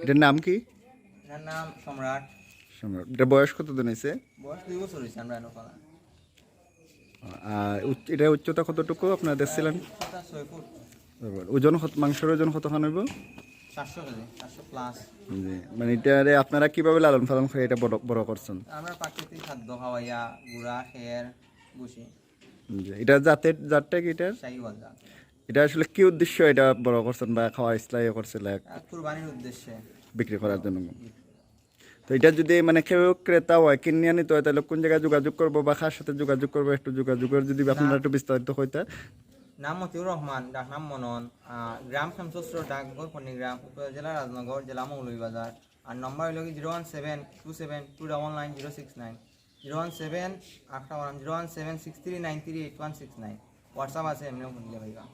এটার নাম কি? এটার নাম সম্রাট। সম্রাট। এটা বয়স কতদিন হয়েছে? বয়স 2 বছর হয়েছে আমরা এনে ফেলা। আর এটার উচ্চতা কতটুকু আপনারা দেখছিলেন? 6 ফুট। ওজন মাংসের ওজন কতখান হইব? 400 কেজি, 400 প্লাস। জি, মানে এটারে আপনারা কিভাবে লালন পালন করে এটা বড় বড় করছেন? আমরা প্রাকৃতিক খাদ্য খাওয়াইয়া গুড়া খের বসি জি, এটা জাতটা কি এটার? শাহিওয়াল জাত। এটা আসলে কি উদ্দেশ্য এটা বড় করছেন বা খাওয়া ইসলাই করছিল কুরবানির উদ্দেশ্যে বিক্রি করার জন্য? তো এটা যদি মানে কেউ ক্রেতা হয় কিনে নিতে হয় তাহলে কোন জায়গায় যোগাযোগ করবো বা কার সাথে যোগাযোগ করবো, একটু যোগাযোগের যদি আপনারা একটু বিস্তারিত হইতা। নাম মতিউর রহমান, ডাক নাম মনন, গ্রাম শামসুর, ডাকঘর পন্নীগ্রাম, উপজেলা রাজনগর, জেলা মৌলভীবাজার। আর নম্বর হইল কি 01727299069, 01763938169। হোয়াটসঅ্যাপ আছে, এমনিও ফোন দিলে ভাইবা।